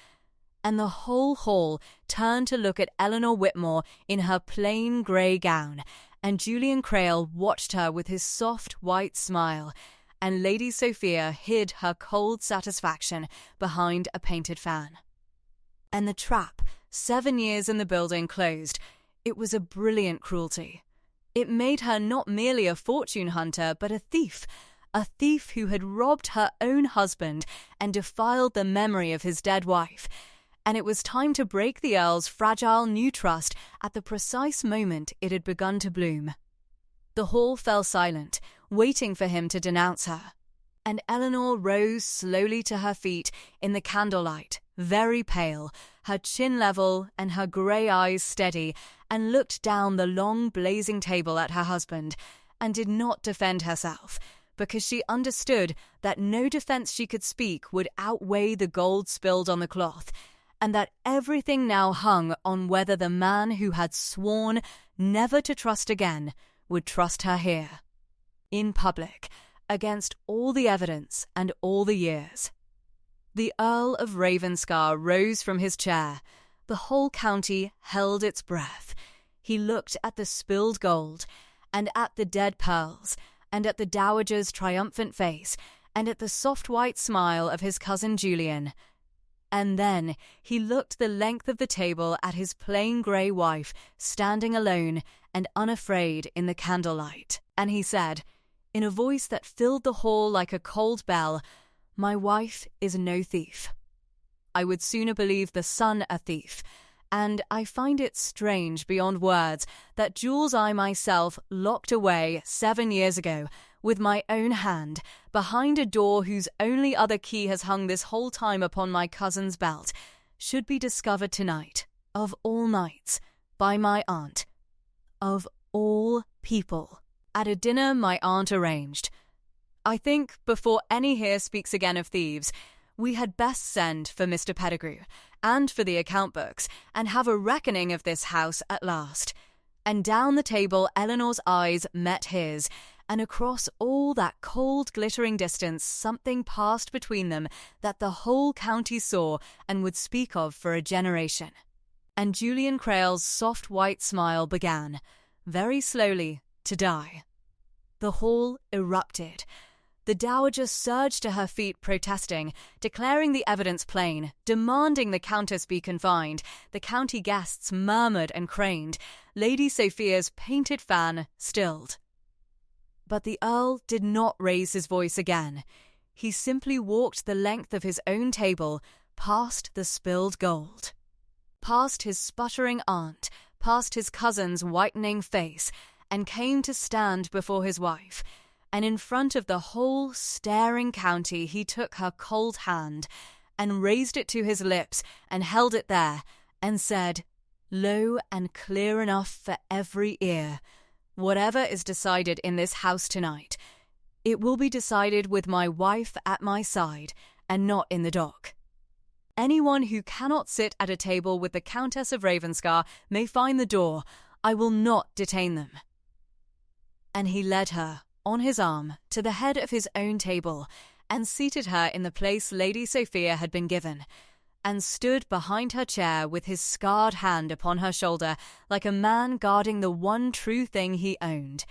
And the whole hall turned to look at Eleanor Whitmore in her plain grey gown, and Julian Crail watched her with his soft white smile, and Lady Sophia hid her cold satisfaction behind a painted fan. And the trap, 7 years in the building, closed. It was a brilliant cruelty. It made her not merely a fortune hunter, but a thief who had robbed her own husband and defiled the memory of his dead wife. And it was time to break the Earl's fragile new trust at the precise moment it had begun to bloom. The hall fell silent, waiting for him to denounce her. And Eleanor rose slowly to her feet in the candlelight, very pale, her chin level and her grey eyes steady, and looked down the long blazing table at her husband, and did not defend herself, because she understood that no defence she could speak would outweigh the gold spilled on the cloth, and that everything now hung on whether the man who had sworn never to trust again would trust her here, in public, against all the evidence and all the years. The Earl of Ravenscar rose from his chair. The whole county held its breath. He looked at the spilled gold, and at the dead pearls, and at the dowager's triumphant face, and at the soft white smile of his cousin Julian. And then he looked the length of the table at his plain grey wife, standing alone and unafraid in the candlelight. And he said, in a voice that filled the hall like a cold bell, "My wife is no thief. I would sooner believe the son a thief, and I find it strange beyond words that Jules I myself locked away 7 years ago with my own hand behind a door whose only other key has hung this whole time upon my cousin's belt should be discovered tonight, of all nights, by my aunt. Of all people, at a dinner my aunt arranged. I think, before any here speaks again of thieves, we had best send for Mr. Pettigrew, and for the account books, and have a reckoning of this house at last. And down the table Eleanor's eyes met his, and across all that cold glittering distance something passed between them that the whole county saw and would speak of for a generation. And Julian Crail's soft white smile began, very slowly, to die. The hall erupted. The dowager surged to her feet protesting, declaring the evidence plain, demanding the countess be confined. The county guests murmured and craned. Lady Sophia's painted fan stilled. But the Earl did not raise his voice again. He simply walked the length of his own table, past the spilled gold. Past his sputtering aunt, past his cousin's whitening face, and came to stand before his wife. And in front of the whole staring county he took her cold hand, and raised it to his lips, and held it there, and said, low and clear enough for every ear, whatever is decided in this house tonight, it will be decided with my wife at my side, and not in the dock. Anyone who cannot sit at a table with the Countess of Ravenscar may find the door. I will not detain them. And he led her, on his arm, to the head of his own table, and seated her in the place Lady Sophia had been given, and stood behind her chair with his scarred hand upon her shoulder, like a man guarding the one true thing he owned,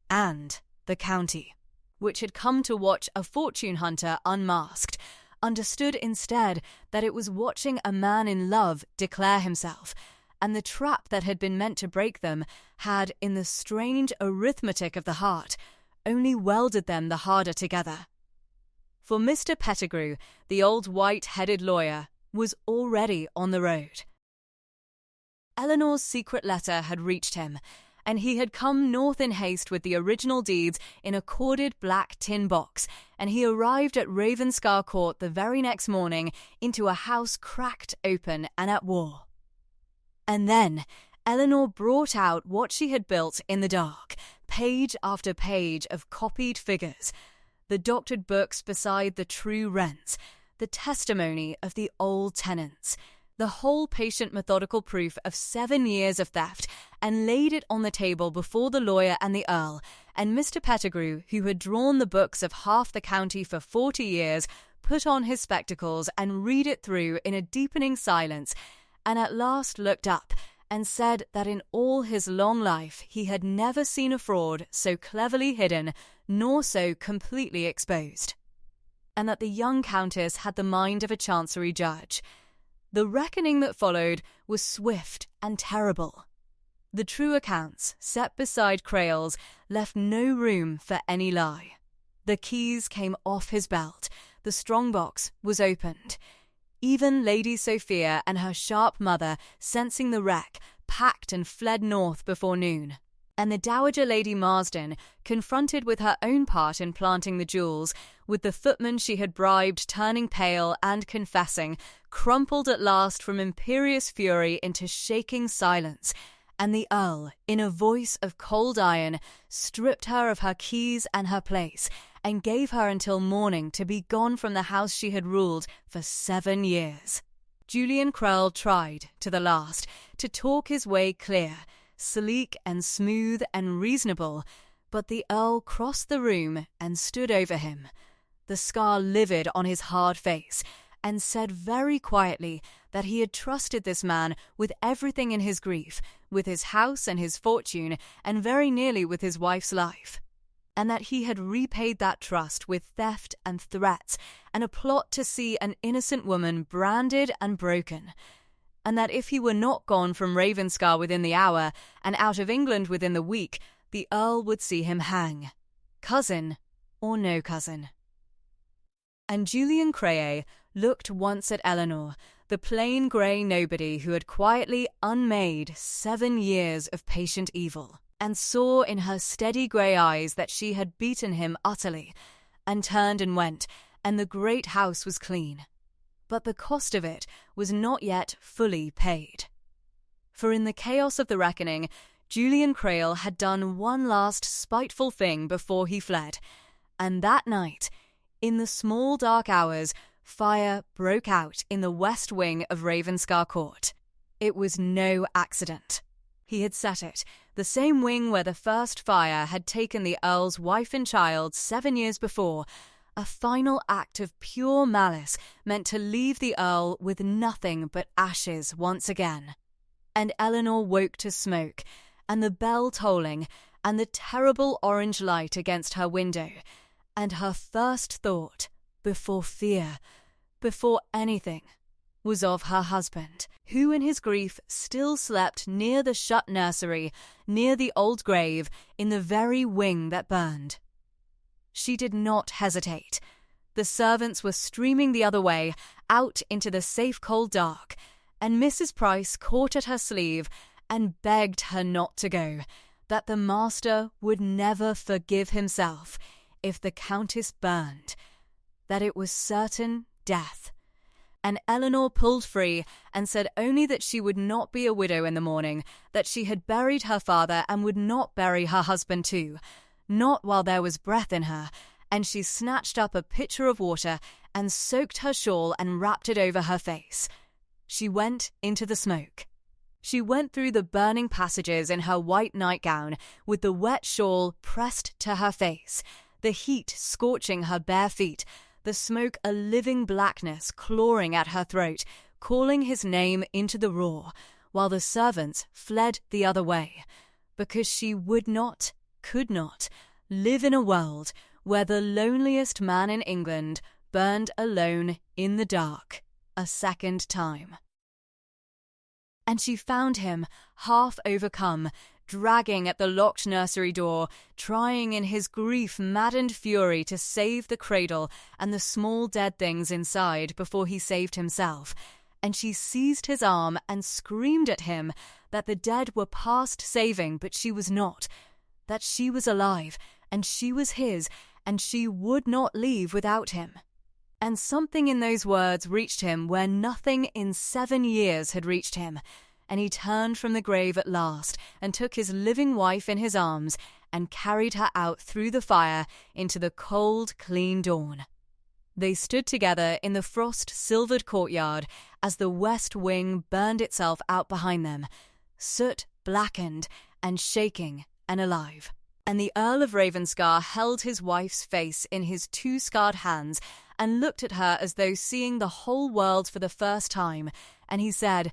and the county, which had come to watch a fortune hunter unmasked, understood instead that it was watching a man in love declare himself, and the trap that had been meant to break them had, in the strange arithmetic of the heart, only welded them the harder together. For Mr. Pettigrew, the old white-headed lawyer, was already on the road. Eleanor's secret letter had reached him, and he had come north in haste with the original deeds in a corded black tin box, and he arrived at Ravenscar Court the very next morning into a house cracked open and at war. And then Eleanor brought out what she had built in the dark, page after page of copied figures, the doctored books beside the true rents, the testimony of the old tenants, the whole patient methodical proof of 7 years of theft, and laid it on the table before the lawyer and the Earl, and Mr. Pettigrew, who had drawn the books of half the county for 40 years, put on his spectacles and read it through in a deepening silence, and at last looked up and said that in all his long life he had never seen a fraud so cleverly hidden nor so completely exposed, and that the young countess had the mind of a chancery judge. The reckoning that followed was swift and terrible. The true accounts, set beside Crail's, left no room for any lie. The keys came off his belt. The strong-box was opened. Even Lady Sophia and her sharp mother, sensing the wreck, packed and fled north before noon. And the Dowager Lady Marsden, confronted with her own part in planting the jewels, with the footman she had bribed turning pale and confessing, crumpled at last from imperious fury into shaking silence, and the Earl, in a voice of cold iron, stripped her of her keys and her place, and gave her until morning to be gone from the house she had ruled for 7 years. Julian Crail tried, to the last, to talk his way clear, sleek and smooth and reasonable, but the Earl crossed the room and stood over him, the scar livid on his hard face, and said very quietly that he had trusted this man with everything in his grief, with his house and his fortune, and very nearly with his wife's life, and that he had repaid that trust with theft and threats, and a plot to see an innocent woman branded and broken, and that if he were not gone from Ravenscar within the hour, and out of England within the week, the Earl would see him hang, cousin or no cousin. And Julian Craye looked once at Eleanor, the plain grey nobody who had quietly unmade 7 years of patient evil, and saw in her steady grey eyes that she had beaten him utterly, and turned and went, and the great house was clean. But the cost of it was not yet fully paid. For in the chaos of the reckoning, Julian Crail had done one last spiteful thing before he fled, and that night, in the small dark hours, fire broke out in the west wing of Ravenscar Court. It was no accident. He had set it, the same wing where the first fire had taken the Earl's wife and child 7 years before, a final act of pure malice meant to leave the Earl with nothing but ashes once again. And Eleanor woke to smoke, and the bell tolling, and the terrible orange light against her window, and her first thought, before fear, before anything, was of her husband, who in his grief still slept near the shut nursery, near the old grave, in the very wing that burned. She did not hesitate. The servants were streaming the other way, out into the safe cold dark, and Mrs. Price caught at her sleeve and begged her not to go, that the master would never forgive himself if the Countess burned, that it was certain death. And Eleanor pulled free and said only that she would not be a widow in the morning, that she had buried her father and would not bury her husband too, not while there was breath in her, and she snatched up a pitcher of water and soaked her shawl and wrapped it over her face. She went into the smoke. She went through the burning passages in her white nightgown, with the wet shawl pressed to her face, the heat scorching her bare feet, the smoke a living blackness clawing at her throat, calling his name into the raw, while the servants fled the other way, because she would not, could not, live in a world where the loneliest man in England burned alone in the dark a second time. And she found him, half overcome, dragging at the locked nursery door, trying in his grief-maddened fury to save the cradle and the small dead things inside before he saved himself, and she seized his arm and screamed at him that the dead were past saving, but she was not, that she was alive, and she was his, and she would not leave without him. And something in those words reached him where nothing in 7 years had reached him, and he turned from the grave at last and took his living wife in his arms and carried her out through the fire into the cold, clean dawn. They stood together in the frost-silvered courtyard as the west wing burned itself out behind them, soot blackened and shaking and alive. And the Earl of Ravenscar held his wife's face in his 2 scarred hands and looked at her as though seeing the whole world for the first time, and he said,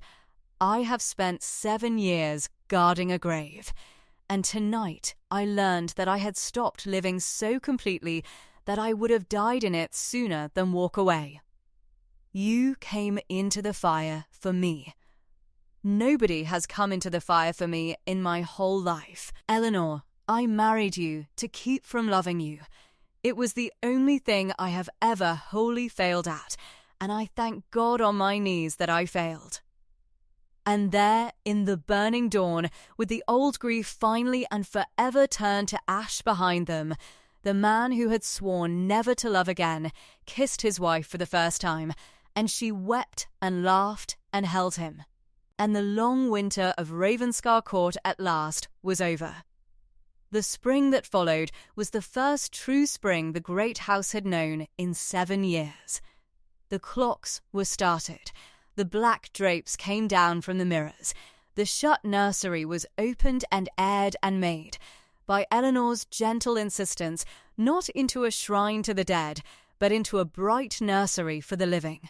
"I have spent 7 years guarding a grave, and tonight I learned that I had stopped living so completely that I would have died in it sooner than walk away. You came into the fire for me. Nobody has come into the fire for me in my whole life. Eleanor, I married you to keep from loving you. It was the only thing I have ever wholly failed at, and I thank God on my knees that I failed." And there, in the burning dawn, with the old grief finally and forever turned to ash behind them, the man who had sworn never to love again kissed his wife for the first time, and she wept and laughed and held him. And the long winter of Ravenscar Court at last was over. The spring that followed was the first true spring the great house had known in 7 years. The clocks were started. The black drapes came down from the mirrors. The shut nursery was opened and aired and made, by Eleanor's gentle insistence, not into a shrine to the dead, but into a bright nursery for the living.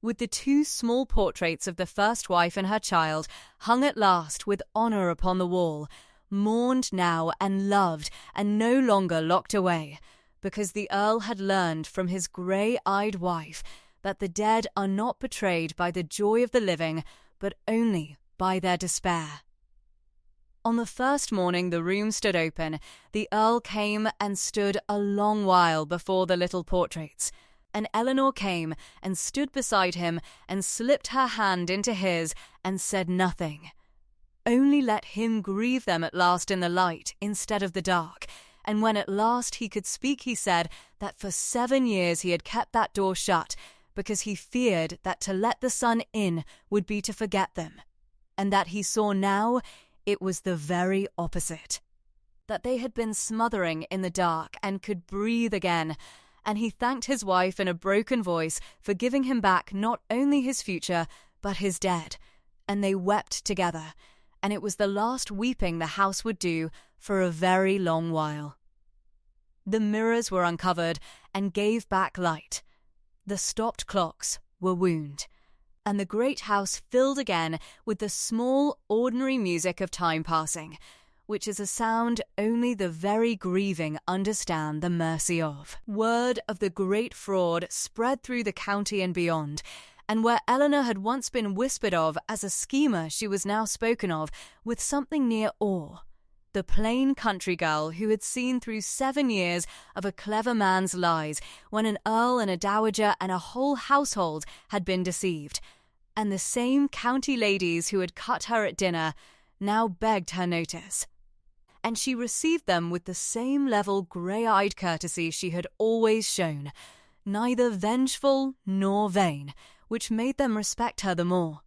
With the 2 small portraits of the first wife and her child hung at last with honour upon the wall, mourned now and loved and no longer locked away, because the Earl had learned from his grey-eyed wife that the dead are not betrayed by the joy of the living, but only by their despair. On the first morning the room stood open, the Earl came and stood a long while before the little portraits. And Eleanor came and stood beside him and slipped her hand into his and said nothing. Only let him grieve them at last in the light instead of the dark. And when at last he could speak, he said that for 7 years he had kept that door shut, because he feared that to let the sun in would be to forget them, and that he saw now it was the very opposite, that they had been smothering in the dark and could breathe again. And he thanked his wife in a broken voice for giving him back not only his future, but his dead. And they wept together, and it was the last weeping the house would do for a very long while. The mirrors were uncovered and gave back light. The stopped clocks were wound, and the great house filled again with the small, ordinary music of time passing, which is a sound only the very grieving understand the mercy of. Word of the great fraud spread through the county and beyond, and where Eleanor had once been whispered of as a schemer, she was now spoken of with something near awe. The plain country girl who had seen through 7 years of a clever man's lies when an earl and a dowager and a whole household had been deceived, and the same county ladies who had cut her at dinner now begged her notice. And she received them with the same level grey-eyed courtesy she had always shown, neither vengeful nor vain, which made them respect her the more.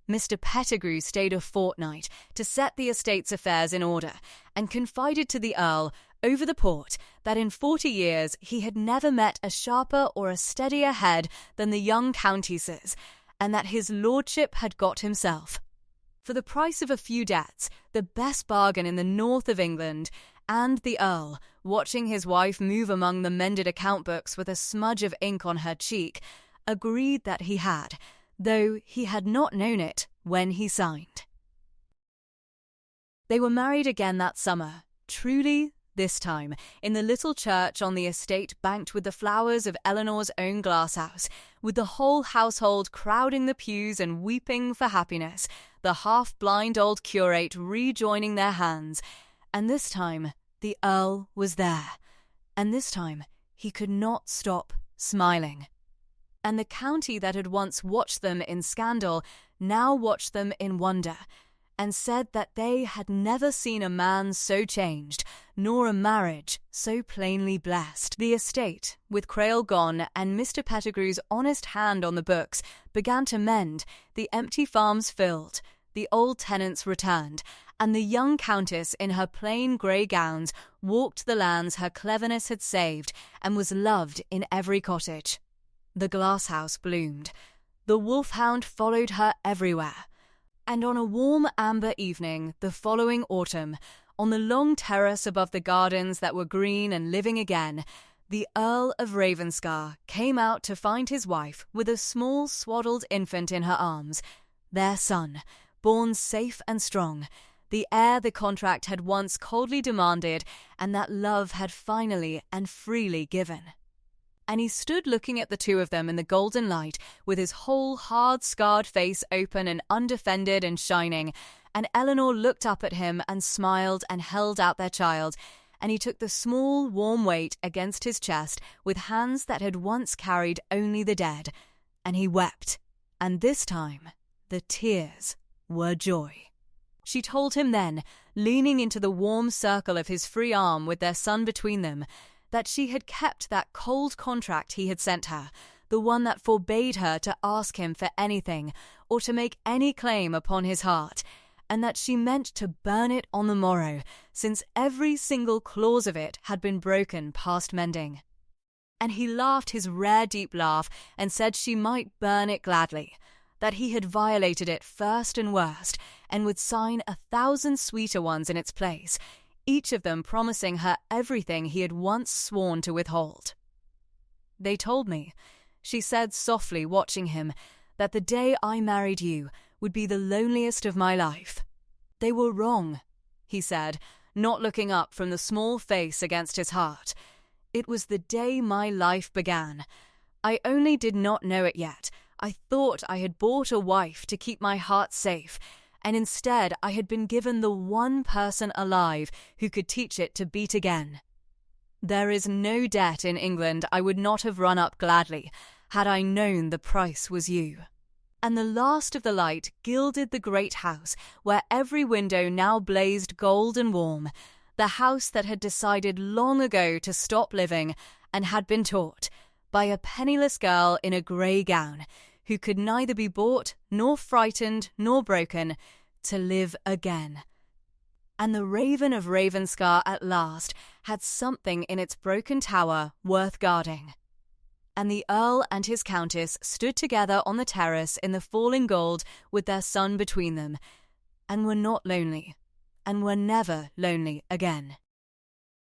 Mr. Pettigrew stayed a fortnight to set the estate's affairs in order, and confided to the Earl over the port that in 40 years he had never met a sharper or a steadier head than the young countesses, and that his lordship had got himself, for the price of a few debts, the best bargain in the north of England. And the Earl, watching his wife move among the mended account books with a smudge of ink on her cheek, agreed that he had, though he had not known it when he signed. They were married again that summer, truly this time, in the little church on the estate banked with the flowers of Eleanor's own glasshouse, with the whole household crowding the pews and weeping for happiness, the half-blind old curate rejoining their hands. And this time the Earl was there, and this time he could not stop smiling. And the county that had once watched them in scandal now watched them in wonder, and said that they had never seen a man so changed, nor a marriage so plainly blessed. The estate, with Crail gone and Mr. Pettigrew's honest hand on the books, began to mend, the empty farms filled, the old tenants returned, and the young countess in her plain grey gowns walked the lands her cleverness had saved, and was loved in every cottage. The glasshouse bloomed. The wolfhound followed her everywhere. And on a warm amber evening the following autumn, on the long terrace above the gardens that were green and living again, the Earl of Ravenscar came out to find his wife with a small swaddled infant in her arms, their son, born safe and strong, the heir the contract had once coldly demanded and that love had finally and freely given. And he stood looking at the two of them in the golden light, with his whole hard-scarred face open and undefended and shining, and Eleanor looked up at him and smiled and held out their child, and he took the small, warm weight against his chest with hands that had once carried only the dead, and he wept, and this time the tears were joy. She told him then, leaning into the warm circle of his free arm with their son between them, that she had kept that cold contract he had sent her, the one that forbade her to ask him for anything or to make any claim upon his heart, and that she meant to burn it on the morrow, since every single clause of it had been broken past mending. And he laughed his rare deep laugh and said she might burn it gladly, that he had violated it first and worst, and would sign 1,000 sweeter ones in its place, each of them promising her everything he had once sworn to withhold. They told me, she said softly, watching him, that the day I married you would be the loneliest of my life. They were wrong, he said, not looking up from the small face against his heart. It was the day my life began. I only did not know it yet. I thought I had bought a wife to keep my heart safe, and instead I had been given the one person alive who could teach it to beat again. There is no debt in England I would not have run up gladly, had I known the price was you. And the last of the light gilded the great house, where every window now blazed gold and warm, the house that had decided long ago to stop living and had been taught, by a penniless girl in a grey gown, who could neither be bought, nor frightened, nor broken, to live again. And the Raven of Ravenscar at last had something in its broken tower worth guarding. And the Earl and his Countess stood together on the terrace in the falling gold with their son between them, and were not lonely, and were never lonely again.